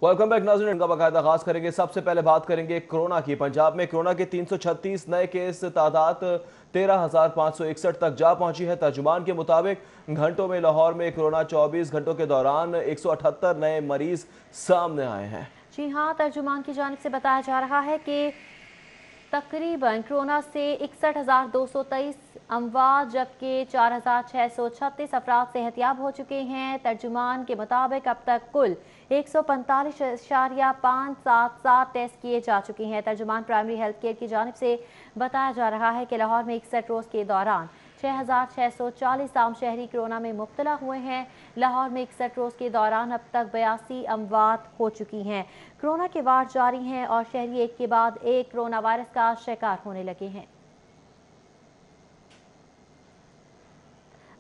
Welcome back नाज़रीन, इनका बाकायदा आगाज करेंगे। सबसे पहले बात करेंगे कोरोना की। पंजाब में कोरोना के 336 नए केस, तादाद 13,561 तक जा पहुंची है। तर्जुमान के मुताबिक घंटों में लाहौर में कोरोना 24 घंटों के दौरान 178 नए मरीज सामने आए हैं। जी हाँ, तर्जुमान की जानिब से बताया जा रहा है कि तकरीबन कोरोना से 61,223 अमवात जबकि 4,636 अफराद सेहतियाब हो चुके हैं। तर्जुमान के मुताबिक अब तक कुल 145.577 टेस्ट किए जा चुके हैं। तर्जुमान प्राइमरी हेल्थ केयर की जानिब से बताया जा रहा है कि लाहौर में 61 रोज़ के दौरान 6,640 आम शहरी कोरोना में मुब्तला हुए हैं। लाहौर में 61 रोज़ के दौरान अब तक 82 अमवात हो चुकी हैं। कोरोना के वार्ड जारी हैं और शहरी एक के बाद एक कोरोना वायरस का शिकार होने लगे हैं।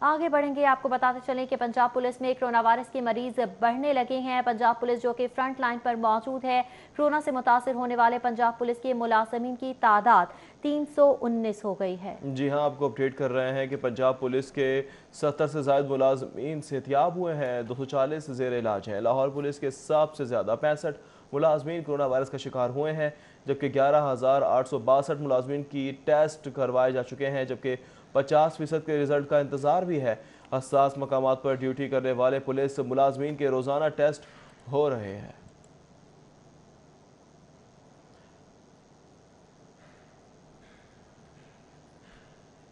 आगे बढ़ेंगे, आपको बताते चलें कि पंजाब पुलिस में कोरोना वायरस के मरीज बढ़ने लगे हैं। पंजाब पुलिस जो कि फ्रंट लाइन पर मौजूद है, कोरोना से मुतासर होने वाले पंजाब पुलिस के मुलाजमीन की तादाद 319 हो गई है। जी हाँ, आपको अपडेट कर रहे हैं कि पंजाब पुलिस के 70 से ज़ायद मुलाजमीन सेहतियाब हुए हैं, 240 ज़ेर इलाज हैं। लाहौर पुलिस के सबसे ज़्यादा 65 मुलाजमीन कोरोना वायरस का शिकार हुए हैं, जबकि 11,862 मुलाजमीन की टेस्ट करवाए जा चुके हैं, जबकि 50% के रिजल्ट का इंतज़ार भी है। हसास मकामात पर ड्यूटी करने वाले पुलिस मुलाजमीन के रोज़ाना टेस्ट हो रहे हैं।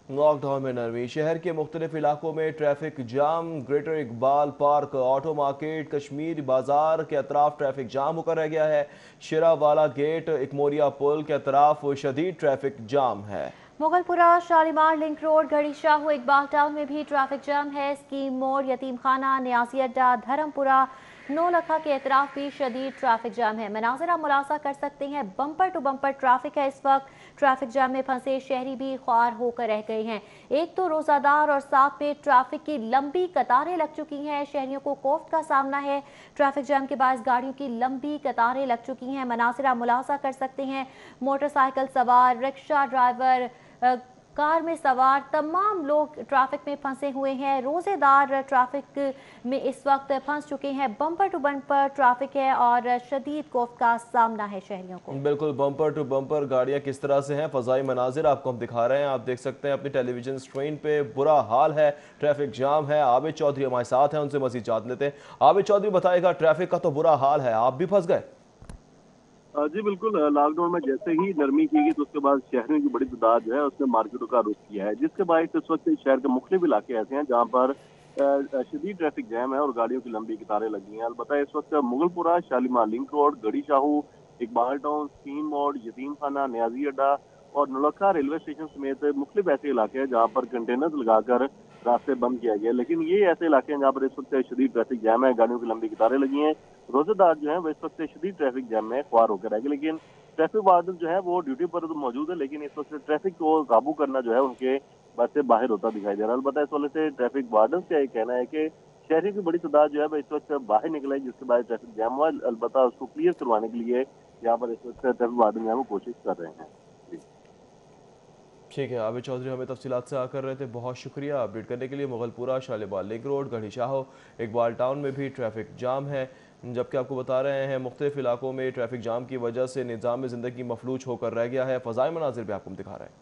लॉकडाउन में नरमी। शहर के मुख्तलिफ इलाकों में traffic jam. Greater Iqbal park, auto market, Kashmir बाजार के अतराफ ट्रैफिक जाम होकर रह गया है। शिरावाला गेट, इकमोरिया पुल के अतराफ शदीद ट्रैफिक जाम है। मुगलपुरा, शालीमार लिंक रोड, गढ़ी शाहू, इकबाल टाउन में भी ट्रैफिक जाम है। स्कीम मोड़, यतीम खाना, न्यासी अड्डा, धर्मपुरा, नौलखा के अतराफ भी शदीद ट्रैफिक जाम है। मनाज़िर आप मुलाजा कर सकते हैं, बम्पर टू बम्पर ट्रैफिक है। इस वक्त ट्रैफिक जाम में फंसे शहरी भी ख्वार होकर रह गए हैं। एक तो रोज़ादार और साथ में ट्रैफिक की लंबी कतारें लग चुकी हैं। शहरियों को कोफ्त का सामना है। ट्रैफिक जाम के बाद गाड़ियों की लंबी कतारें लग चुकी हैं। मनाज़िर आप मुलाजा कर सकते हैं, मोटरसाइकिल सवार, रिक्शा ड्राइवर, कार में सवार तमाम लोग ट्रैफिक में फंसे हुए हैं। रोजेदार ट्रैफिक में इस वक्त फंस चुके हैं। बम्पर टू बम्पर ट्रैफिक है और शदीद खौफ का सामना है शहरियों को। बिल्कुल, बम्पर टू बम्पर गाड़ियां किस तरह से हैं, फजाई मनाजिर आपको हम दिखा रहे हैं। आप देख सकते हैं अपनी टेलीविजन स्क्रीन पे, बुरा हाल है, ट्रैफिक जाम है। आबिद चौधरी हमारे साथ हैं, उनसे मजीद जान लेते हैं। आबिद चौधरी बताएगा, ट्रैफिक का तो बुरा हाल है, आप भी फंस गए? जी बिल्कुल। लॉकडाउन में जैसे ही नरमी की गई तो उसके बाद शहरों की बड़ी तादाद जो है उसने मार्केटों का रुख किया है, जिसके बाद इस वक्त शहर के मुख्तलिफ इलाके ऐसे हैं जहाँ पर शदीद ट्रैफिक जैम है और गाड़ियों की लंबी कतारें लगी हैं। अलबत्ता इस वक्त मुगलपुरा, शालीमार लिंक रोड, गढ़ी शाहू, इकबाल टाउन, स्कीम मोड़, यतीम खाना, न्याजी अड्डा और नौलखा रेलवे स्टेशन समेत मुख्तलिफ ऐसे इलाके हैं जहाँ पर कंटेनर्स लगाकर रास्ते बंद किया गया। लेकिन ये ऐसे इलाके हैं जहाँ पर इस वक्त शदीद ट्रैफिक जैम है, गाड़ियों की लंबी कतारें लगी हैं। रोजेदार जो है वो इस वक्त शदीद ट्रैफिक जैम में ख्वार होकर रहेंगे, लेकिन ट्रैफिक वार्डन जो है वो ड्यूटी पर तो मौजूद है, लेकिन इस वक्त ट्रैफिक को काबू करना जो है उनके बस से बाहर होता दिखाई दे रहा है। अलबत्ता इस वजह से ट्रैफिक वार्डन का ये कहना है कि शहरियों की बड़ी तादाद जो है वो इस वक्त बाहर निकल आई, जिसके बाद ट्रैफिक जैम हुआ। अलबत्ता उसको क्लियर करवाने के लिए यहाँ पर इस वक्त ट्रैफिक वार्डन जो है वो कोशिश कर रहे हैं। ठीक है, आबिद चौधरी हमें तफसीलात से आकर रहे थे, बहुत शुक्रिया अपडेट करने के लिए। मुगलपुरा, शालीमार लिंक रोड, गढ़ी शाहो, इकबाल टाउन में भी ट्रैफिक जाम है, जबकि आपको बता रहे हैं मुख्तलिफ इलाकों में ट्रैफिक जाम की वजह से निज़ाम ज़िंदगी मफलूज होकर रह गया है। फ़ज़ाई मनाजिर भी आपको हम दिखा रहे हैं।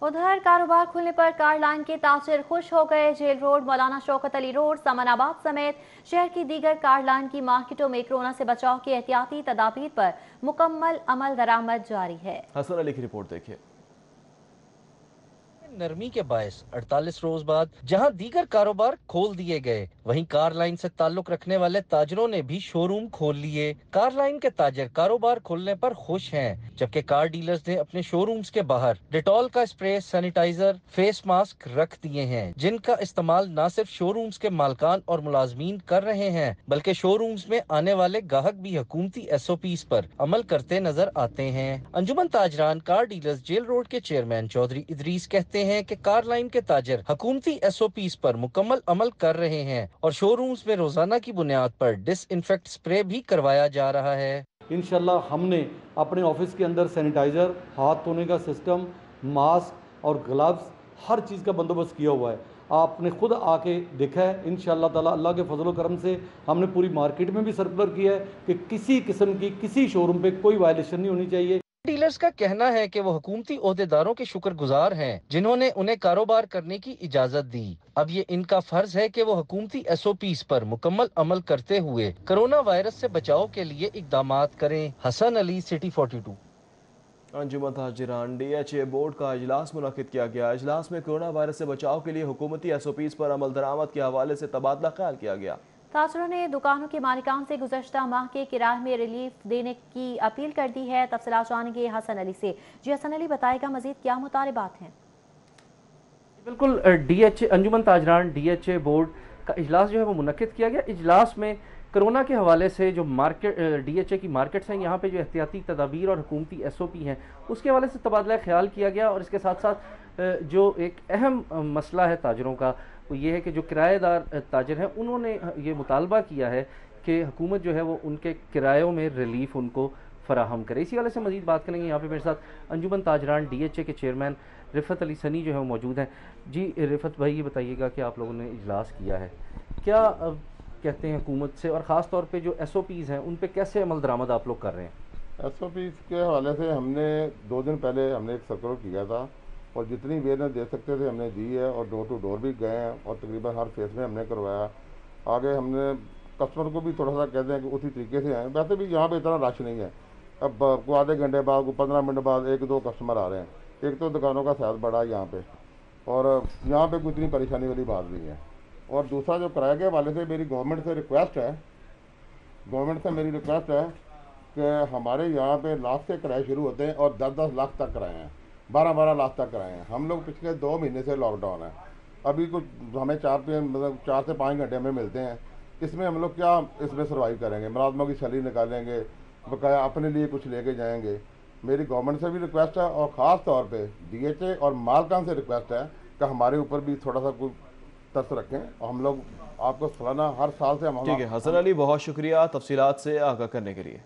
उधर कारोबार खुलने पर कार लाइन के ताजिर खुश हो गए। जेल रोड, मौलाना शौकत अली रोड, सामनाबाद समेत शहर की दीगर कार लाइन की मार्केटों में कोरोना से बचाव की एहतियाती तदाबीर पर मुकम्मल अमल दरामद जारी है। हसन अली की रिपोर्ट देखिए। नरमी के बायस 48 रोज बाद जहां दीगर कारोबार खोल दिए गए, वहीं कार लाइन से ताल्लुक रखने वाले ताजरों ने भी शोरूम खोल लिए। कार लाइन के ताजर कारोबार खोलने पर खुश हैं, जबकि कार डीलर्स ने अपने शोरूम्स के बाहर डेटॉल का स्प्रे, सैनिटाइजर, फेस मास्क रख दिए हैं, जिनका इस्तेमाल न सिर्फ शोरूम्स के मालकान और मुलाजमीन कर रहे हैं, बल्कि शोरूम्स में आने वाले ग्राहक भी हुकूमती SOPs पर अमल करते नजर आते हैं। अंजुमन ताजरान कार डीलर्स जेल रोड के चेयरमैन चौधरी इदरीस कहते हैं कि कार लाइन के ताजर हुकूमती SOPs पर मुकम्मल अमल कर रहे हैं और शोरूम्स में रोजाना की बुनियाद पर डिसइंफेक्ट स्प्रे भी करवाया जा रहा है। इंशाल्लाह हमने अपने ऑफिस के अंदर सैनिटाइजर, हाथ धोने का सिस्टम, मास्क और ग्लव्स, हर चीज़ का बंदोबस्त किया हुआ है। आपने खुद आके देखा है। इंशाअल्लाह ताला अल्लाह के फजल करम से हमने पूरी मार्केट में भी सर्कुलर किया है कि किसी किस्म की किसी शोरूम पे कोई वायलेशन नहीं होनी चाहिए। डीलर्स का कहना है कि वो हुकूमती ओहदेदारों के शुक्रगुजार हैं जिन्होंने उन्हें कारोबार करने की इजाजत दी। अब ये इनका फर्ज है कि वो हुकूमती SOPs पर मुकम्मल अमल करते हुए कोरोना वायरस से बचाव के लिए इकदामात करें। हसन अली, सिटी 42। अंजुमन ताजिरान DHA बोर्ड का इजलास मुनक्किद किया गया। इजलास में कोरोना वायरस से बचाव के लिए हुकूमती SOPs पर अमल दरामद के हवाले से तबादला ख्याल किया गया। ताजरों ने दुकानों के मालिकान से गुज़श्ता माह के किराए में रिलीफ देने की अपील कर दी है। तफसीलात जानेंगे हसन अली से। जी हसन अली, बताएगा मजीद क्या मुतालबात हैं? बिल्कुल, DHA अंजुमन ताजरान DHA बोर्ड का इजलास जो है वो मुनक्किद किया गया। इजलास में कोरोना के हवाले से जो मार्केट DHA की मार्केट्स हैं, यहाँ पे जो एहतियाती तदाबीर और हुकूमती SOP हैं, उसके हवाले से तबादला ख्याल किया गया। और इसके साथ साथ जो एक अहम मसला है ताजरों का, वो ये है कि जो किराएदार ताजर हैं उन्होंने ये मुतालबा किया है कि हुकूमत जो है वो उनके किरायों में रिलीफ उनको फराहम करे। इसी वाले से मज़ीद बात करेंगे। यहाँ पे मेरे साथ अंजुमन ताजरान DHA के चेयरमैन रिफत अली सनी जो है वो मौजूद हैं। जी रिफत भाई, ये बताइएगा कि आप लोगों ने इजलास किया है, क्या कहते हैं हुकूमत से, और ख़ास तौर पे जो SOPs हैं उन पे कैसे अमल दरामद आप लोग कर रहे हैं? SOPs के हवाले से हमने 2 दिन पहले हमने एक सर्कुलर किया था और जितनी अवेयरनेस दे सकते थे हमने दी है और डोर टू डोर भी गए हैं और तकरीबन हर फेस में हमने करवाया। आगे हमने कस्टमर को भी थोड़ा सा कहते हैं कि उसी तरीके से आए। वैसे भी यहाँ पे इतना रश नहीं है। अब को आधे घंटे बाद, को 15 मिनट बाद 1-2 कस्टमर आ रहे हैं। एक तो दुकानों का साइज बड़ा है यहाँ पे, और यहाँ पे कोई इतनी परेशानी वाली बात नहीं है। और दूसरा जो किराए के हवाले से मेरी गवर्नमेंट से रिक्वेस्ट है कि हमारे यहाँ पे लाख से किराए शुरू होते हैं और 10-10 लाख तक किराए हैं, 12-12 लाख तक किराए हैं। हम लोग पिछले 2 महीने से लॉकडाउन है। अभी कुछ हमें 4 से 5 घंटे हमें मिलते हैं। इसमें हम लोग क्या इसमें सर्वाइव करेंगे? मुलाजमों की सैलरी निकालेंगे, बकाया अपने लिए कुछ लेके जाएंगे। मेरी गवर्नमेंट से भी रिक्वेस्ट है और ख़ास तौर पे DHA और मालकान से रिक्वेस्ट है कि हमारे ऊपर भी थोड़ा सा कुछ तरस रखें। और हम लोग आपको सालाना हर साल से हम ठीक है हसन अली, बहुत शुक्रिया तफसीलात से आगाह करने के लिए।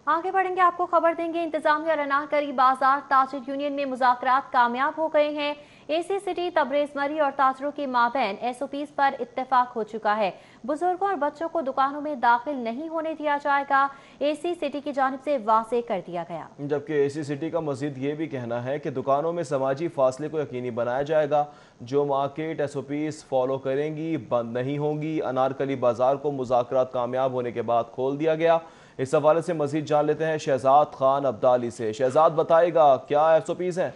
आगे बढ़ेंगे, आपको खबर देंगे इंतजामिया और अनारकली बाजार ताजिर यूनियन में मुज़ाकरात कामयाब हो गए हैं। AC सिटी तबरेज़ मरी और ताजरों के माबैन SOPs पर इत्तेफाक हो चुका है। बुजुर्गों और बच्चों को दुकानों में दाखिल नहीं होने दिया जाएगा, AC सिटी की जानिब से वाज़े कर दिया गया। जबकि AC सिटी का मजीद ये भी कहना है कि दुकानों में समाजी फासले को यकीनी बनाया जाएगा। जो मार्केट SOPs फॉलो करेंगी बंद नहीं होंगी। अनारकली बाजार को मुज़ाकरात कामयाब होने के बाद खोल दिया गया। इस हवाले से मजीद जान लेते हैं शहजाद खान अब्दाली से। शहजाद, बताएगा क्या SOPs हैं?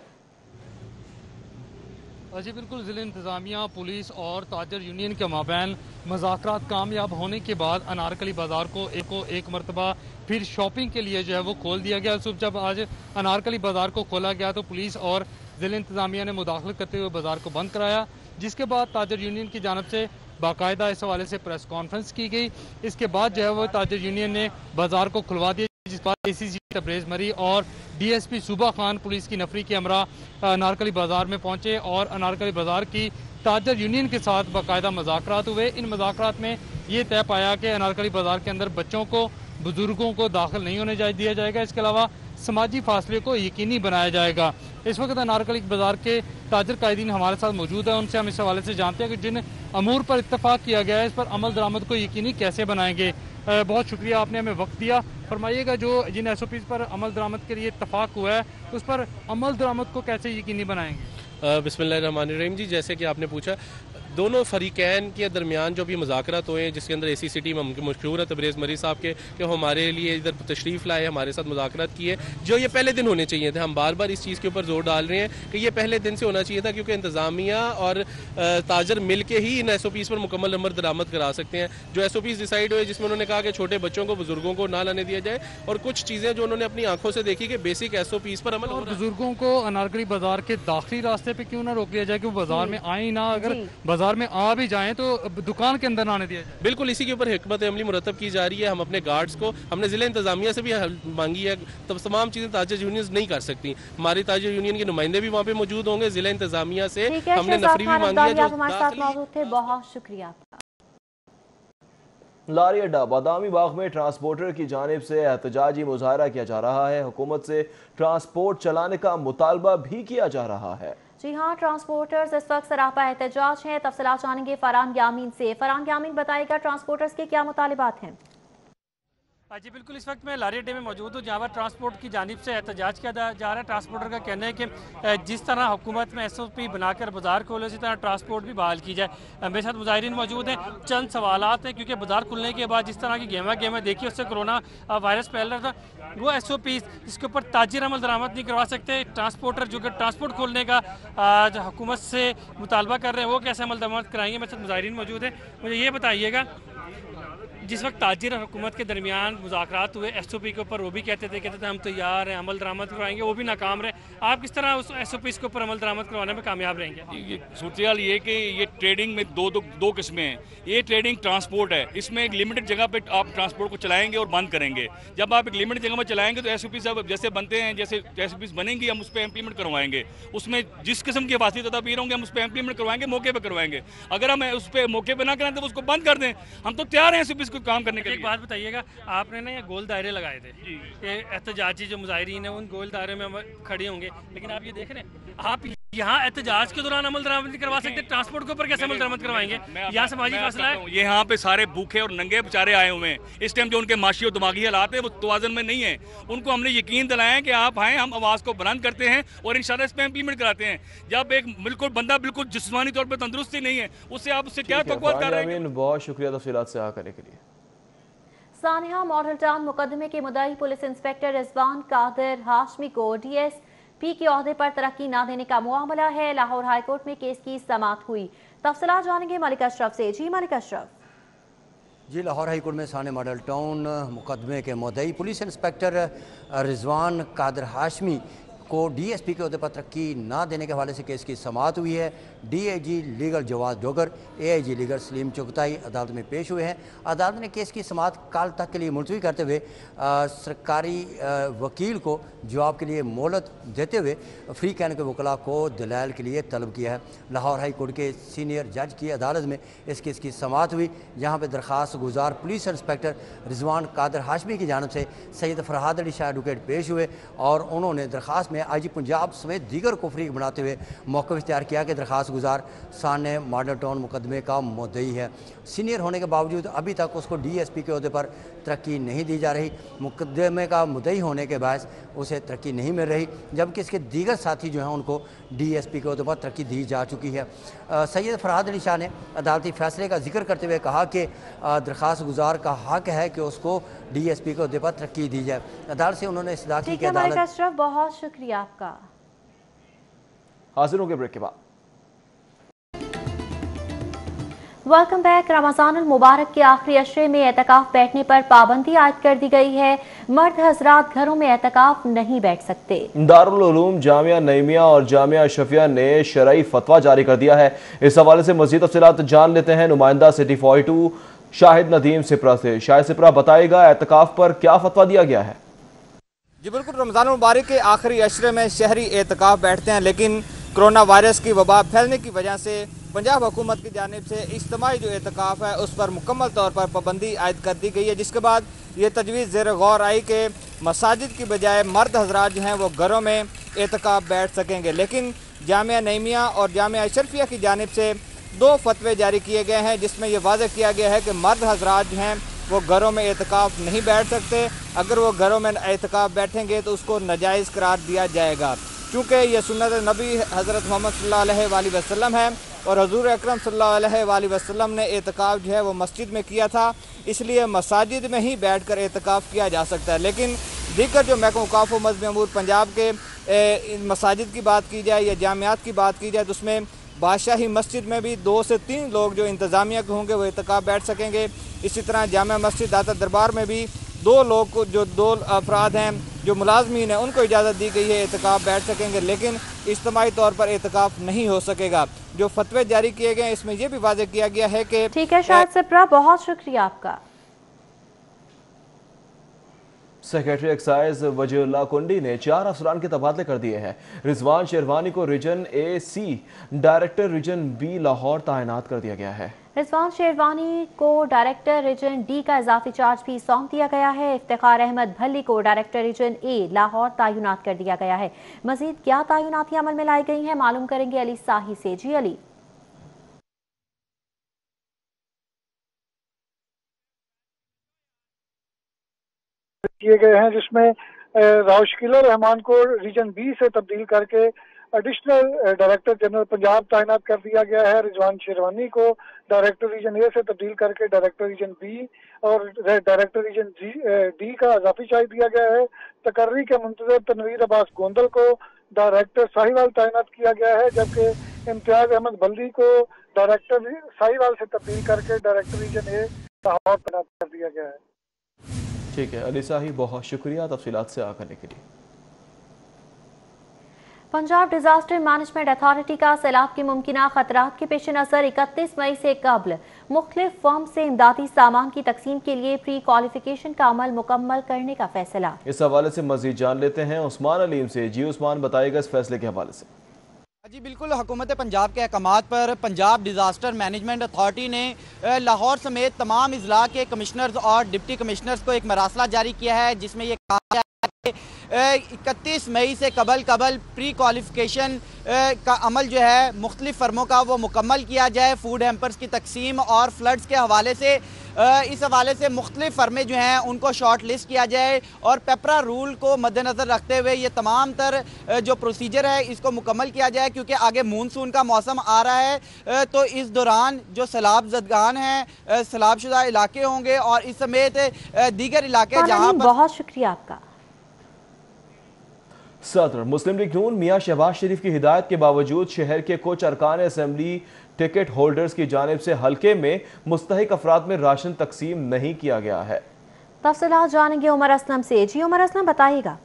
जी बिल्कुल, ज़िला इंतज़ामिया, पुलिस और ताजर यूनियन के माबैन मुज़ाकरात कामयाब होने के बाद अनारकली बाज़ार को एक मरतबा फिर शॉपिंग के लिए जो है वो खोल दिया गया। सुबह जब आज अनारकली बाज़ार को खोला गया तो पुलिस और ज़िला इंतज़ामिया ने मुदाखलत करते हुए बाज़ार को बंद कराया, जिसके बाद ताजर यूनियन की जानब से बाकायदा इस हवाले से प्रेस कॉन्फ्रेंस की गई। इसके बाद जो है वो ताजर यूनियन ने बाज़ार को खुलवा दिया, जिस पर AC सिटी तबरेज़ मरी और DSP सूबा खान पुलिस की नफरी के हमरा अनारकली बाजार में पहुंचे और अनारकली बाजार की ताजर यूनियन के साथ बाकायदा मुज़ाकरात हुए। इन मुज़ाकरात में ये तय पाया कि अनारकली बाजार के अंदर बच्चों को, बुजुर्गों को दाखिल नहीं होने दिया जाएगा। इसके अलावा समाजी फासले को यकीनी बनाया जाएगा। इस वक्त अनारकली बाजार के ताजर कायदीन हमारे साथ मौजूद है, उनसे हम इस हवाले से जानते हैं कि जिन अमूर पर इत्तफाक किया गया है इस पर अमल दरामद को यकीनी कैसे बनाएंगे। बहुत शुक्रिया, आपने हमें वक्त दिया। फरमाइएगा, जो जिन SOPs पर अमल दरामद के लिए इत्तफाक हुआ है उस पर अमल दरामद को कैसे यकीनी बनाएंगे? बिस्मिल्लाहिर्रहमानिर्रहीम। जी, जैसे कि आपने पूछा, दोनों फरीकैन के दरमियान जो भी मुज़ाकरात हुए हैं, जिसके अंदर AC सिटी में मशहूर है तबरेज़ मरी साहब के कि हमारे लिए इधर तशरीफ़ लाए, हमारे साथ मुज़ाकरात किए, जो ये पहले दिन होने चाहिए थे। हम बार बार इस चीज़ के ऊपर जोर डाल रहे हैं कि ये पहले दिन से होना चाहिए था, क्योंकि इंतज़ामिया और ताजर मिल के ही इन SOPs पर मुकम्मल अमल दरामद करा सकते हैं। जो SOPs डिसाइड हुए, जिसमें उन्होंने कहा कि छोटे बच्चों को, बुजुर्गों को ना लाने दिया जाए, और कुछ चीज़ें जो उन्होंने अपनी आंखों से देखी कि बेसिक SOPs पर अमल। और बुजुर्गों को अनारकली बाजार के दाखिली रास्ते पे क्यों ना रोक लिया जाए कि वो बाजार में आए ना, अगर बाजार में आ भी जाए तो दुकान के अंदर ना आने दिया जाए? बिल्कुल, इसी के ऊपर हिकमत अमली मुरतब की जा रही है। हम अपने गार्ड्स को, हमने जिला इंतजामिया से भी मांगी है, तब तमाम चीज़ें ताजर यूनियन नहीं कर सकती। हमारी ताजर यूनियन के नुमाइंदे भी वहाँ पे मौजूद होंगे। जिला इंतजामिया से हमने नफरी भी मांगी है। हमारे साथ मौजूद थे, बहुत शुक्रिया। लारी अड्डा बादामी बाग में ट्रांसपोर्टर की जानिब से एहतजाजी मुजाहरा किया जा रहा है। हुकूमत से ट्रांसपोर्ट चलाने का मुतालबा भी किया जा रहा है। जी हाँ, ट्रांसपोर्टर्स इस वक्त सरापा एहतजाज हैं। तफसीलात जानेंगे फरहान यामीन से। फरहान यामीन, बताएगा ट्रांसपोर्टर्स के क्या मुतालिबात हैं? जी बिल्कुल, इस वक्त मैं लारी अड्डे में मौजूद हूँ जहाँ पर ट्रांसपोर्ट की जानिब से एहतजाज किया जा रहा है। ट्रांसपोर्टर का कहना है कि जिस तरह हुकूमत में SOP बनाकर बाजार खोले, उसी तरह ट्रांसपोर्ट भी बहाल की जाए। मेरे साथ मुजाहिरीन मौजूद हैं। चंद सवालात हैं क्योंकि बाजार खुलने के बाद जिस तरह की गेमा देखी उससे कोरोना वायरस फैल रहा था, वो SOP इसके ऊपर ताजिर अमल दरामद नहीं करवा सकते। ट्रांसपोर्टर जो कि ट्रांसपोर्ट खोलने का हुकूमत से मुतालबा कर रहे हैं, वो कैसे अमल दरामद कराएंगे? मेरे साथ मुजाहिरीन मौजूद है। मुझे ये बताइएगा, जिस वक्त ताजिर और हुकूमत के दरमियान मुज़ाकरात हुए SOP के ऊपर, वो भी कहते थे हम तैयार हैं, अमल दरामद करवाएंगे, वो भी नाकाम रहे। आप किस तरह उस SOP के ऊपर अमल दरामद करवाने में कामयाब रहेंगे? ये सूरत ये कि ये ट्रेडिंग में दो किस्में हैं। ये ट्रेडिंग ट्रांसपोर्ट है, इसमें एक लिमिटेड जगह पे आप ट्रांसपोर्ट को चलाएंगे और बंद करेंगे। जब आप एक लिमिटेड जगह में चलाएंगे तो SOP सब जैसे बनते हैं, जैसे SOP बनेंगी, हम उस पर इम्प्लीमेंट करवाएंगे। उसमें जिस किस्म की वासी तदाबीर होंगे हम उस पर इम्प्लीमेंट करवाएंगे, मौके पर करवाएंगे। अगर हम उस पर मौके पर ना करें तो उसको बंद कर दें। हम तो तैयार हैं SOP को काम करने के लिए। बात बताइएगा, आपने ना ये गोल दायरे लगाए थे, ये एहतजाजी जो मुजाहिरीन है उन गोल दायरे में खड़े होंगे, लेकिन आप ये देख रहे हैं, आप यहाँ एहतजाज के दौरान अमल दरामद नहीं करवा सकते, ट्रांसपोर्ट के ऊपर कैसे अमल दरामद करवाएंगे? यहाँ समाजी फैसला है। ये यहाँ पे सारे भूखे और नंगे बेचारे आए हुए हैं। इस टाइम जो उनके माशी और दिमागी हालात है वो तवाज़ुन में नहीं है। उनको हमने यकीन दिलाया कि आप आएँ, हम आवाज़ को बुलंद करते हैं और इंशाल्लाह इस पर इम्प्लीमेंट कराते हैं। जब एक बिल्कुल बंदा बिल्कुल जिस्मानी तौर पर तंदुरुस्ती नहीं है, उससे आप उससे क्या तवक्कुल कर रहे हैं? बहुत शुक्रिया तफसीलात से आने के लिए। सानिया मॉडल टाउन मुकदमे के मुद्दई पुलिस इंस्पेक्टर रिजवान कादिर हाशमी को DSP के ओहदे पर तरक्की न देने का मामला है। लाहौर हाईकोर्ट में केस की समाअत हुई। तफसीलात जानेंगे मलिक अशरफ से। जी मलिक अशरफ। जी, लाहौर हाईकोर्ट में सानिया मॉडल टाउन मुकदमे के मुद्दई पुलिस इंस्पेक्टर रिजवान कादिर हाशमी को DSP के ओहदे पर तरक्की ना देने के हवाले से केस की समाअत हुई है। DIG legal Jawad Dogar, AIG legal Saleem Chughtai अदालत में पेश हुए हैं। अदालत ने केस की समाअत कल तक के लिए मुलतवी करते हुए सरकारी वकील को जवाब के लिए मोहलत देते हुए फ्री कैन के वकला को दलाल के लिए तलब किया है। लाहौर हाई कोर्ट के सीनियर जज की अदालत में इस केस की समाअत हुई, जहाँ पर दरख्वास्त गुजार पुलिस इंस्पेक्टर रिजवान कादिर हाशमी की जानब से सैयद फरहाद अली शाह एडवोकेट पेश हुए और उन्होंने दरख्वास्त में IG पंजाब समेत दीगर को फरीक बनाते हुए मौक़िफ़ इख्तियार किया कि दरख्वास्त गुजार सानिया मॉडल टाउन मुकदमे का मुद्दई है। सीनियर होने के बावजूद अभी तक उसको DSP के ओहदे पर तरक्की नहीं दी जा रही। मुकदमे का मुद्दई होने के बायस उसे तरक्की नहीं मिल रही, जबकि इसके दीगर साथी जो हैं उनको DSP के ओहदे पर तरक्की दी जा चुकी है। सैयद फरहाद अली शाह ने अदालती फैसले का जिक्र करते हुए कहा कि दरख्वास्त गुजार का हक है कि उसको DSP के ओहदे पर तरक्की दी जाए। अदालत से उन्होंने इस्तदा की कि अशरफ, बहुत शुक्रिया आपका। हाजिर होंगे ब्रेक के बाद। Welcome back. रमज़ान मुबारक के आखिरी अशरे में एतकाफ बैठने पर पाबंदी आयद कर दी गई है। मर्द हजरात घरों में एतकाफ नहीं बैठ सकते। दारुल उलूम जामिया नईमिया और जामिया अशरफिया ने शरई फतवा जारी कर दिया है। इस हवाले से मज़ीद तफसीलात जान लेते हैं नुमाइंदा सिटी 42 शाहिद नदीम सिपरा से। शाहिद सिपरा, बताएगा एतकाफ पर क्या फतवा दिया गया है? जी बिल्कुल, रमज़ान मुबारक के आखिरी अशरे में शहरी एतकाफ बैठते हैं, लेकिन कोरोना वायरस की वबा फैलने की वजह से पंजाब हुकूमत की जानिब से इज्तिमाई जो एतकाफ़ है उस पर मुकम्मल तौर पर पाबंदी आयद कर दी गई है, जिसके बाद ये तजवीज़ ज़ेर गौर आई कि मसाजिद की बजाय मर्द हजरात जो हैं वो घरों में एतकाफ़ बैठ सकेंगे। लेकिन जामिया नईमिया और जामिया अशरफिया की जानिब से दो फतवे जारी किए गए हैं, जिसमें यह वाज़ेह किया गया है कि मर्द हजरात जो हैं वो घरों में एतकाफ़ नहीं बैठ सकते। अगर वो घरों में एतकाफ़ बैठेंगे तो उसको नाजायज़ करार दिया जाएगा, क्योंकि ये सुन्नत नबी हज़रत मोहम्मद सल्लल्लाहु अलैहि वसल्लम है और हज़ूर अकरम सल्लल्लाहु अलैहि वसल्लम ने एतकाफ़ जो है वो मस्जिद में किया था, इसलिए मसाजिद में ही बैठ कर एतकाफ़ किया जा सकता है। लेकिन दीगर जो महकमा औक़ाफ़ व मज़हब अमूर पंजाब के मसाजिद की बात की जाए या जामियात की बात की जाए तो उसमें बादशाही मस्जिद में भी 2 से 3 लोग जो इंतज़ामिया के होंगे वो एतकाफ़ बैठ सकेंगे। इसी तरह जामिया मस्जिद दाता दरबार में भी 2 लोग को जो 2 अफराद हैं जो मुलाजमीन हैं उनको इजाज़त दी गई है, एतकाफ़ बैठ सकेंगे, लेकिन इज्तिमाई तौर पर एतकाफ़ नहीं हो सकेगा। जो फतवे जारी किए गए इसमें यह भी वाज़ेह किया गया है कि ठीक है शाहिद सिपरा, बहुत शुक्रिया आपका। सेक्रेटरी एक्साइज वजीउल्लाह कुंडी ने 4 अफसरान के तबादले कर दिए हैं। रिजवान शेरवानी को region AC, director region B Lahore तैनात कर दिया गया है। रिजवान शेरवानी को डायरेक्टर रीजन डी का इजाफी चार्ज भी सौंप दिया गया है। इफ्तिखार अहमद भल्ली को डायरेक्टर रीजन ए लाहौर तैनात कर दिया गया है। मजीद क्या तैनाती अमल में लाई गई है, मालूम करेंगे अली साही से। जी अली। किए गए हैं, जिसमें राशिला रहमान को रीजन बी से तब्दील करके एडिशनल डायरेक्टर जनरल पंजाब तैनात कर दिया गया है। रिजवान शेरवानी को डायरेक्टर रीजन ए से तब्दील करके डायरेक्टर रीजन बी और डायरेक्टर रीजन डी का इजाफी चार्ज दिया गया है। तकर्री के मुंतजर तनवीर अब्बास गोंदल को डायरेक्टर साहिवाल तैनात किया गया है, जबकि इम्तियाज अहमद बल्दी को डायरेक्टर साहिवाल से तब्दील करके डायरेक्टर रीजन ए लाहौर तैनात कर दिया गया है। ठीक है अली साही, बहुत शुक्रिया तफसीलात से आने के लिए। पंजाब डिजास्टर मैनेजमेंट अथॉरिटी का सैलाब के मुमकिना खतरात के पेश नज़र 31 मई से कबल मुख्तलिफ फर्म से इमदादी सामान की तकसीम के लिए प्री क्वालिफिकेशन का अमल मुकम्मल करने का फैसला। इस हवाले से मजीद जान लेते हैं उस्मान अलीम से। जी उस्मान, बताएगा इस फैसले के हवाले से। जी बिल्कुल, हुकूमत पंजाब के अहकामात पर पंजाब डिज़ास्टर मैनेजमेंट अथॉरिटी ने लाहौर समेत तमाम अजला के कमिश्नर्स और डिप्टी कमिश्नर्स को एक मरासला जारी किया है, जिसमें यह कहा गया 31 मई से कबल प्री क्वालिफिकेशन का अमल जो है मुख्तलिफ फर्मों का वो मुकम्मल किया जाए। फूड हैम्पर्स की तकसीम और फ्लड्स के हवाले से इस हवाले से मुख्तलिफ फर्में जो हैं उनको शॉर्ट लिस्ट किया जाए और पेपरा रूल को मद्देनज़र रखते हुए ये तमाम तर जो प्रोसीजर है इसको मुकम्मल किया जाए, क्योंकि आगे मानसून का मौसम आ रहा है। तो इस दौरान जो सैलाब ज़दगान हैं, सैलाबशुदा इलाके होंगे और इस समेत दीगर इलाके जहाँ पर। बहुत शुक्रिया आपका। सदर मुस्लिम लीग नून मियां शहबाज शरीफ की हिदायत के बावजूद शहर के कुछ अरकान असम्बली टिकट होल्डर्स की जानिब से हल्के में मुस्तहिक अफराद में राशन तकसीम नहीं किया गया है। तफसीलात जानेंगे उमर असलम से। जी उमर असलम, बताइएगा।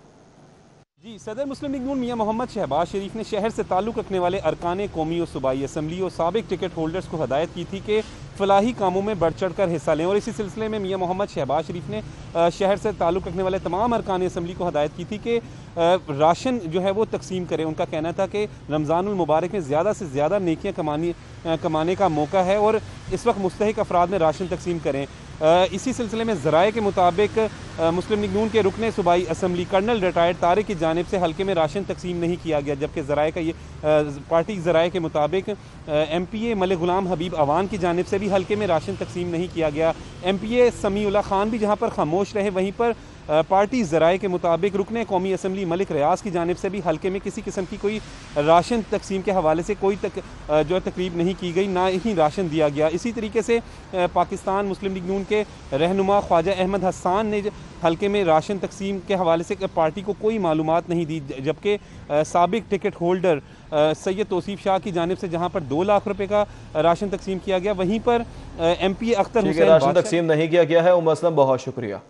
जी, सदर मुस्लिम लीग नून मियां मोहम्मद शहबाज शरीफ ने शहर से ताल्लुक़ रखने वाले अरकान कौमी और सूबाई असम्बली और साबिक टिकट होल्डर्स को हदायत की थी कि फलाही कामों में बढ़ चढ़ कर हिस्सा लें, और इसी सिलसिले में मियां मोहम्मद शहबाज शरीफ ने शहर से ताल्लुक़ रखने वाले तमाम अरकान असम्बली को हदायत की थी कि राशन जो है वो तकसीम करें। उनका कहना था कि रमज़ानुल मुबारक में ज़्यादा से ज़्यादा नेकियां कमाने का मौका है और इस वक्त मुस्तहिक अफराद में राशन तकसीम करें। इसी सिलसिले में ज़राए के मुताबिक मुस्लिम लीग नून के रुकने सूबाई असम्बली कर्नल रिटायर्ड तारिक की जानिब से हल्के में राशन तकसीम नहीं किया गया, जबकि ज़राए का ये पार्टी ज़राए के मुताबिक MPA मलिक गुलाम हबीब अवान की जानिब से भी हल्के में राशन तकसीम नहीं किया गया। MPA समीउल्लाह खान भी जहाँ पर खामोश रहे, वहीं पर पार्टी ज़राए के मुताबिक रुकने कौमी असम्बली मलिक रियाज की जानिब से भी हल्के में किसी किस्म की कोई राशन तकसीम के हवाले से कोई जो है तकरीब नहीं की गई, ना ही राशन दिया गया। इसी तरीके से पाकिस्तान मुस्लिम लीग नून के रहनुमा ख्वाजा अहमद हसन ने हल्के में राशन तकसीम के हवाले से पार्टी को कोई मालूमात नहीं दी, जबकि साबिक टिकट होल्डर सैयद तौसीफ शाह की जानिब से जहाँ पर 2 लाख रुपए का राशन तकसीम किया गया, वहीं पर MPA अख्तर हुसैन राशन तकसीम नहीं किया गया है। उमर असलम, बहुत शुक्रिया।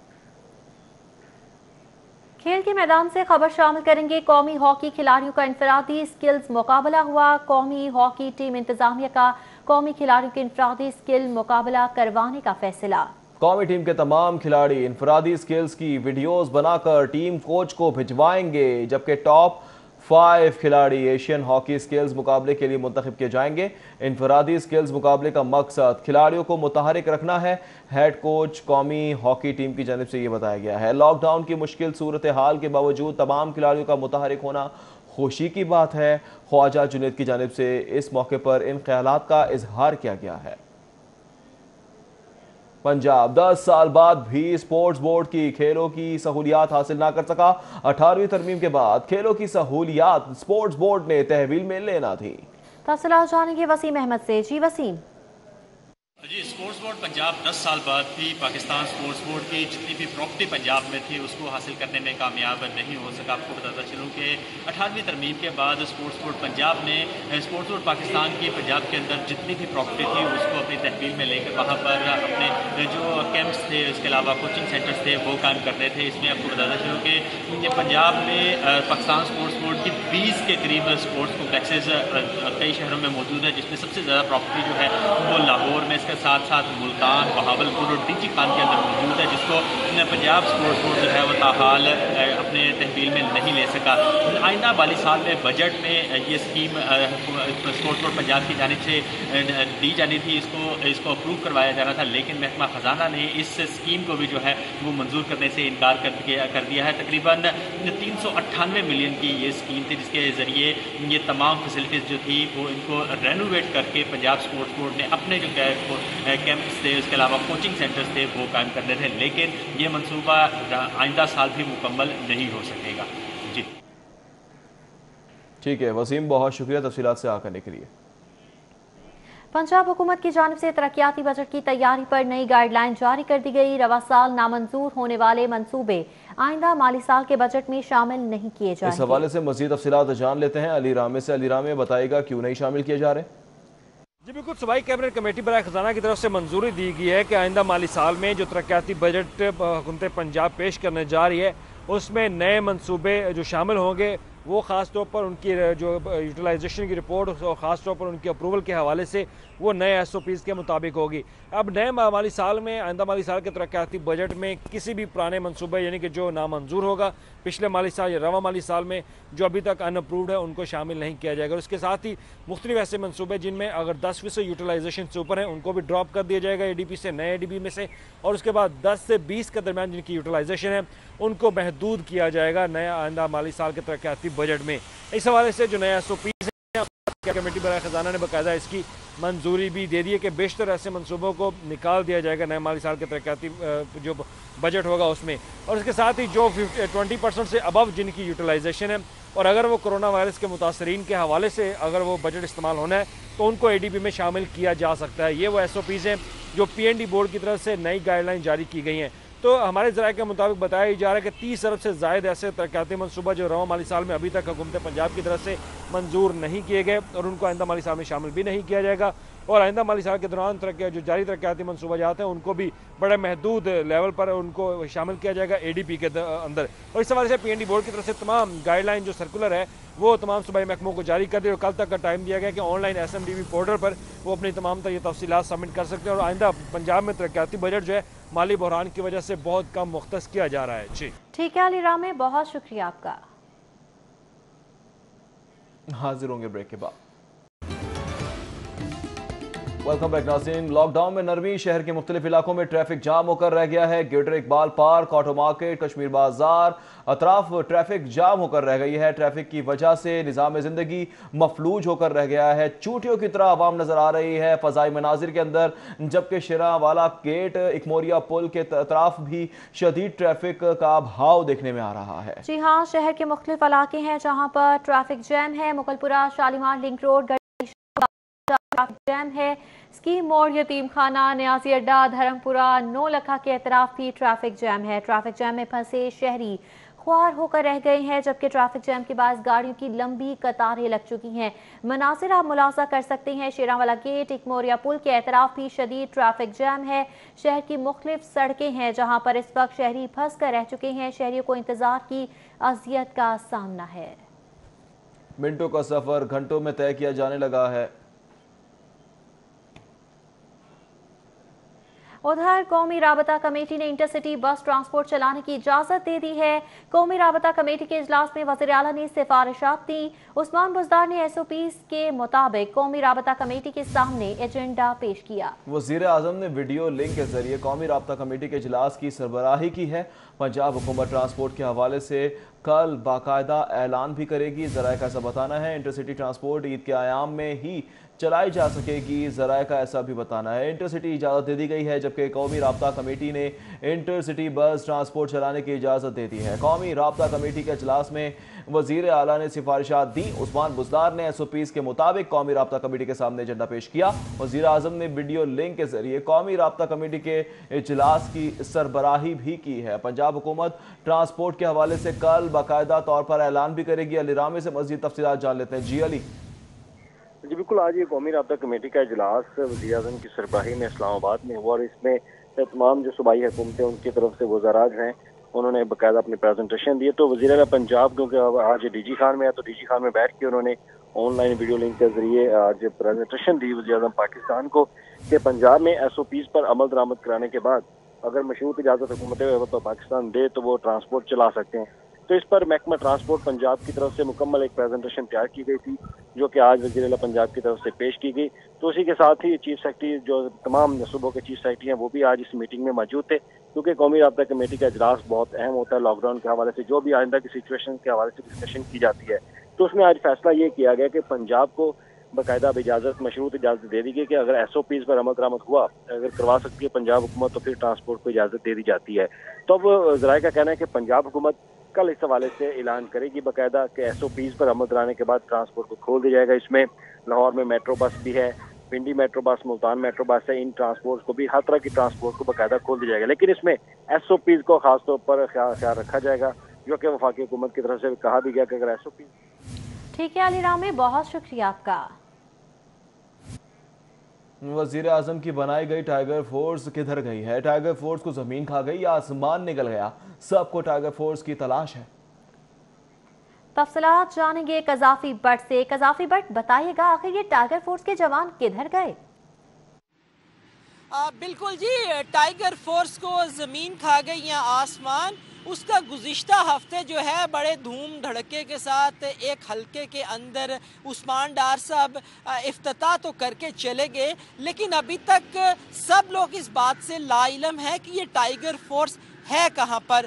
खेल के मैदान से खबर शामिल करेंगे। कौमी हॉकी खिलाड़ियों का इंफरादी स्किल्स मुकाबला हुआ। कौमी हॉकी टीम इंतजामिया का कौमी खिलाड़ियों के इंफरादी स्किल मुकाबला करवाने का फैसला। कौमी टीम के तमाम खिलाड़ी इंफरादी स्किल्स की वीडियोस बनाकर टीम कोच को भिजवाएंगे, जबकि टॉप 5 खिलाड़ी एशियन हॉकी स्किल्स मुकाबले के लिए मुंतखब किए जाएंगे। इंफरादी स्किल्स मुकाबले का मकसद खिलाड़ियों को मुतहरिक रखना है। हेड कोच कौमी हॉकी टीम की जानिब से ये बताया गया है। लॉकडाउन की मुश्किल सूरत हाल के बावजूद तमाम खिलाड़ियों का मुतहरिक होना खुशी की बात है। ख्वाजा जुनैद की जानिब से इस मौके पर इन ख्यालात का इजहार किया गया है। पंजाब 10 साल बाद भी स्पोर्ट्स बोर्ड की खेलों की सहूलियात हासिल ना कर सका। 18वीं तरमीम के बाद खेलों की सहूलियात स्पोर्ट्स बोर्ड ने तहवील में लेना थी। तफसीलात जानेंगे वसीम अहमद से। जी वसीम। जी, स्पोर्ट्स बोर्ड पंजाब 10 साल बाद भी पाकिस्तान स्पोर्ट्स बोर्ड की जितनी भी प्रॉपर्टी पंजाब में थी उसको हासिल करने में कामयाब नहीं हो सका। आपको बताता चलूँ कि 18वीं तरमीम के बाद स्पोर्ट्स बोर्ड पंजाब ने स्पोर्ट्स बोर्ड पाकिस्तान की पंजाब के अंदर जितनी भी प्रॉपर्टी थी उसको अपनी तहवील में लेकर वहाँ पर अपने जो कैंप्स थे, उसके अलावा कोचिंग सेंटर्स थे, वो काम कर रहे थे। इसमें आपको बताता चलूँ कि पंजाब में पाकिस्तान स्पोर्ट्स बोर्ड की 20 के करीब स्पोर्ट्स कॉम्प्लेक्सेज कई शहरों में मौजूद है, जिसमें सबसे ज़्यादा प्रॉपर्टी जो है वो लाहौर में, इसके साथ साथ मुल्क मुल्तान, बहावलपुर और डीजी खान के अंदर मौजूद है, जिसको पंजाब स्पोर्ट्स बोर्ड जो है वो ताहाल अपने तहवील में नहीं ले सका। आइंदा माली साल में बजट में ये स्कीम स्पोर्ट्स बोर्ड पंजाब की जानिब से दी जानी थी, इसको अप्रूव करवाया जाना था, लेकिन महकमा ख़जाना ने इस स्कीम को भी जो है वो मंजूर करने से इनकार कर दिया है। तकरीबन 398 मिलियन की ये स्कीम थी, जिसके ज़रिए ये तमाम फैसिलिटीज़ जो थी वो इनको रेनोवेट करके पंजाब स्पोर्ट्स बोर्ड ने अपने जो कैंप्स थे, उसके अलावा कोचिंग सेंटर्स थे, वो कायम करने थे, लेकिन ये मनसूबा आइंदा साल भी मुकम्मल नहीं हो सकेगा। जी ठीक है वसीम, बहुत शुक्रिया तफसीलात से आकर के लिए। पंजाब हुकूमत की जानिब से तरक्याती बजट की तैयारी पर नई गाइडलाइन जारी कर दी गई। रवा साल नामंजूर होने वाले मंसूबे आइंदा माली साल के बजट में शामिल नहीं किए जाएंगे। इस हवाले से मजीद तफसीलात जान लेते हैं अली रामे से। अली रामे बताएगा क्यों नहीं शामिल किए जा रहे? जी बिल्कुल, सूबाई कैबिनेट कमेटी बराए खजाना की तरफ से मंजूरी दी गई है कि आइंदा माली साल में जो तरक्याती बजट हुकूमत पंजाब पेश करने जा रही है उसमें नए मंसूबे जो शामिल होंगे वो ख़ास तौर पर उनकी जो यूटिलाइजेशन की रिपोर्ट और ख़ास तौर पर उनकी अप्रूवल के हवाले से वो नए SOPs के मुताबिक होगी। अब नए माली साल में आइंदा माली साल के तरक्याती बजट में किसी भी पुराने मंसूबे यानी कि जो नामंजूर होगा पिछले माली साल या रवा माली साल में जो अभी तक अनअप्रूव्ड है उनको शामिल नहीं किया जाएगा। और इसके साथ ही मुख्तलिफ ऐसे मंसूबे जिनमें अगर 10% यूटिलाइजेशन से ऊपर है उनको भी ड्रॉप कर दिया जाएगा ADP से, नए ADP में से, और उसके बाद 10 से 20 के दरमियान जिनकी यूटिलाइजेशन है उनको महदूद किया जाएगा नया आइंदा माली साल के तरक्याती बजट में। इस हवाले से जो नया SOPs है कमेटी बराए खजाना ने बाकायदा इसकी मंजूरी भी दे दी है कि बेशतर ऐसे मंसूबों को निकाल दिया जाएगा नए माली साल के तरक्याती जो बजट होगा उसमें। और इसके साथ ही जो 20% से अबव जिनकी यूटिलाइजेशन है और अगर वो कोरोना वायरस के मुतासरीन के हवाले से अगर वो बजट इस्तेमाल होना है तो उनको ADP में शामिल किया जा सकता है। ये वो SOPs हैं जो PND बोर्ड की तरफ से नई गाइडलाइन जारी की गई हैं। तो हमारे ज़राए के मुताबिक बताया जा रहा है कि 30 अरब से ज़ायद ऐसे तरक्याती मनसूबा जो रवा माली साल में अभी तक हुकूमत पंजाब की तरफ से मंजूर नहीं किए गए और उनको आइंदा माली साल में शामिल भी नहीं किया जाएगा। और आइंदा माली साल के दौरान जो जारी तरक्याती मनसूबा जाते हैं उनको भी बड़े महदूद लेवल पर उनको शामिल किया जाएगा ADP के अंदर। और इस हवाले से PND बोर्ड की तरफ से तमाम गाइडलाइन जो सर्कुलर है वो तमाम सूबाई महकमों को जारी कर दी और कल तक का टाइम दिया गया कि ऑनलाइन SMDB पोर्टल पर वो अपनी तमाम तरह तफसीलात सबमिट कर सकते हैं। और आइंदा पंजाब में तरक्याती बजट जो है माली बहरान की वजह से बहुत कम मुख्तस किया जा रहा है। जी ठीक है अली रामे, बहुत शुक्रिया आपका। हाजिर होंगे ब्रेक के बाद। वेलकम बैक नाज़रीन। लॉकडाउन में नरमी, शहर के मुख्तलिफ इलाकों में ट्रैफिक जाम होकर रह गया है। Greater Iqbal park, auto market, Kashmir बाजार अतराफ ट्रैफिक जाम होकर रह गई है। ट्रैफिक की वजह से निज़ाम ज़िंदगी मफलूज होकर रह गया है। चूटियों की तरह आवाम नजर आ रही है फ़ज़ाई मनाजिर के अंदर, जबकि शिरावाला गेट, इकमोरिया पुल के तरफ भी शदीद ट्रैफिक का भाव देखने में आ रहा है। जी हाँ, शहर के मुख्तलिफ इलाके हैं जहाँ पर ट्रैफिक जैम है। Mughalpura, Shalimar, link road traffic jam है। स्कीम मोड़, यतीम खाना, न्यासी अड्डा, धर्मपुरा, नौलखा के अतराफ भी ट्रैफिक जैम है। ट्रैफिक जैम में फंसे शहरी ख्वार होकर रह गए हैं, जबकि ट्रैफिक जैम के बाद गाड़ियों की लंबी कतारें लग चुकी हैं। मनासिर आप मुलाजा कर सकते हैं। शेरावाला गेट, इकमोरिया पुल के अतराफ भी शदीद ट्रैफिक जैम है। शहर की मुख्तलिफ सड़कें हैं जहाँ पर इस वक्त शहरी फंस कर रह चुके हैं। शहरियों को इंतजार की अजियत का सामना है। मिनटों का सफर घंटों में तय किया जाने लगा है। उधर कौमी राबता कमेटी ने इंटरसिटी बस ट्रांसपोर्ट चलाने की इजाजत दे दी है। कौमी राबता कमेटी के इजलास में वज़ीर आला ने सिफारिशात दी। उस्मान बुज़दार ने SOPs के मुताबिक कौमी राबता कमेटी के सामने एजेंडा पेश किया। वज़ीर आज़म ने वीडियो लिंक के जरिए कौमी राबता कमेटी के इजलास की सरबराही की है। पंजाब हुकूमत ट्रांसपोर्ट के हवाले से कल बाकायदा ऐलान भी करेगी। ज़राए का ऐसा बताना है इंटरसिटी ट्रांसपोर्ट ईद के आयाम में ही चलाई जा सकेगी। ज़राए का ऐसा भी बताना है इंटरसिटी इजाज़त दे दी गई है, जबकि कौमी राबता कमेटी ने इंटरसिटी बस ट्रांसपोर्ट चलाने की इजाज़त दे दी है। कौमी राबता कमेटी के इजलास में वज़ीर आला ने सिफारिशात दी। उस्मान बुज़दार ने SOPs के मुताबिक कौमी राबता कमेटी के सामने एजेंडा पेश किया। वज़ीर आज़म ने वीडियो लिंक के जरिए कौमी राबता कमेटी के इजलास की सरबराही भी की है। पंजाब हुकूमत ट्रांसपोर्ट के हवाले से कल बाकायदा तौर पर ऐलान भी करेगी। अली रामे से मज़ीद तफसीलात जान लेते हैं। जी अली। जी बिल्कुल, आज ये कौमी राबता कमेटी का इजलास वज़ीर आज़म की सरबराही में इस्लामाबाद में हुआ और इसमें तमाम जो सूबाई हुकूमतें उनकी तरफ से वज़रा जो हैं उन्होंने बाकायदा अपने प्रेजेंटेशन दिए। तो वज़ीर आला पंजाब क्योंकि आज DG खान में है तो DG खान में बैठ के उन्होंने ऑनलाइन वीडियो लिंक के जरिए आज प्रेजेंटेशन दी वज़ीर आज़म पाकिस्तान को। कि पंजाब में SOPs पर अमल दरामद कराने के बाद अगर मशरूत इजाज़त हुकूमत पाकिस्तान दे तो वो ट्रांसपोर्ट चला सकते हैं। तो इस पर महकमा ट्रांसपोर्ट पंजाब की तरफ से मुकम्मल एक प्रेजेंटेशन तैयार की गई थी, जो कि आज वज़ीर आला पंजाब की तरफ से पेश की गई। तो उसी के साथ ही चीफ सेक्रेटरी, जो तमाम सूबों के चीफ सेक्रेटरी हैं, वो भी आज इस मीटिंग में मौजूद थे, क्योंकि कौमी राब्ता कमेटी का इजलास बहुत अहम होता है लॉकडाउन के हवाले से, जो भी आइंदा की सिचुएशन के हवाले से डिस्कशन की जाती है। तो उसमें आज फैसला ये किया गया कि पंजाब को बाकायदा इजाज़त, मशरूत इजाज़त दे दी गई कि अगर SOPs पर अमल दरामद हुआ, अगर करवा सकती है पंजाब हुकूमत, तो फिर ट्रांसपोर्ट को इजाज़त दे दी जाती है। तो अब ज़राए का कहना है कि पंजाब हुकूमत कल इस हवाले से ऐलान करेगी बाकायदा कि SOPs पर अमल दराने के बाद ट्रांसपोर्ट को खोल दिया जाएगा। इसमें लाहौर में मेट्रो बस भी है, पिंडी metro bus, Multan metro bus है, इन ट्रांसपोर्ट को भी, हर तरह की ट्रांसपोर्ट को बाकायदा खोल दिया जाएगा। लेकिन इसमें SOPs को खास तौर पर ख्याल रखा जाएगा, जो कि वफाकी हुकूमत की तरफ से कहा भी गया कि अगर SOPs। ठीक है अली रामी, बहुत शुक्रिया आपका। वजीर आजम की बनाई गई टाइगर फोर्स किधर गई है? टाइगर फोर्स को जमीन खा गई या आसमान निकल गया? सबको टाइगर फोर्स की तलाश है। तफसीलात जानेंगे कजाफी भट्ट से। कजाफी भट्ट, बताइएगा आखिर ये टाइगर फोर्स के जवान किधर गए? बिल्कुल जी, टाइगर फोर्स को ज़मीन खा गई या आसमान, उसका गुज़िश्ता हफ्ते जो है बड़े धूम धड़के के साथ एक हल्के के अंदर उस्मान डार साहब इफ्तिताह तो करके चले गए, लेकिन अभी तक सब लोग इस बात से लाइलम है कि ये टाइगर फोर्स है कहाँ पर।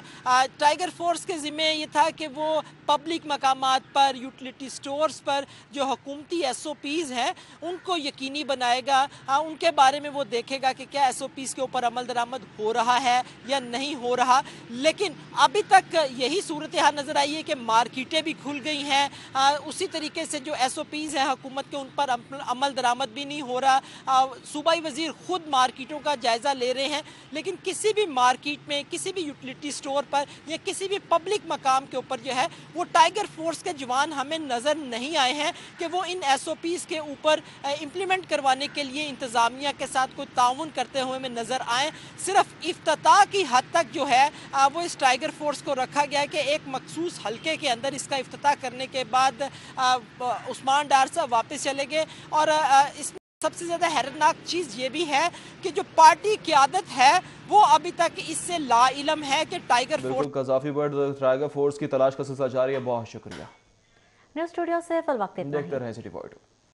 टाइगर फोर्स के ज़िम्मे ये था कि वो पब्लिक मकामात पर, यूटिलिटी स्टोर्स पर जो हुकूमती SOPs हैं उनको यकीनी बनाएगा, उनके बारे में वो देखेगा कि क्या SOPs के ऊपर अमल दरामद हो रहा है या नहीं हो रहा। लेकिन अभी तक यही सूरत हाल नज़र आई है कि मार्केटें भी खुल गई हैं, उसी तरीके से जो SOPs हैं हुकूमत के, उन पर अमल दरामद भी नहीं हो रहा। सूबाई वज़ीर ख़ुद मार्केटों का जायज़ा ले रहे हैं, लेकिन किसी भी मार्केट में, किसी भी यूटिलिटी स्टोर पर या किसी भी पब्लिक मकाम के ऊपर जो है वो टाइगर फोर्स के जवान हमें नज़र नहीं आए हैं कि वो इन SOPs के ऊपर इम्प्लीमेंट करवाने के लिए इंतज़ामिया के साथ कोई ताउन करते हुए हमें नज़र आए। सिर्फ इफ्तिताह की हद तक जो है वो इस टाइगर फोर्स को रखा गया है कि एक मखसूस हल्के के अंदर इसका इफ्तिताह करने के बाद उस्मान डार साहब वापस चले गए। और इसमें सबसे ज़्यादा हैराननाक चीज़ ये भी है कि जो पार्टी क़यादत है वो अभी तक इससे लाइलम है कि tiger force. Gaddafi bird tiger force की तलाश का सिलसिला जारी है। बहुत शुक्रिया। न्यूज़ स्टूडियो से फिल वक्त देखते रहें सिटी पॉइंट।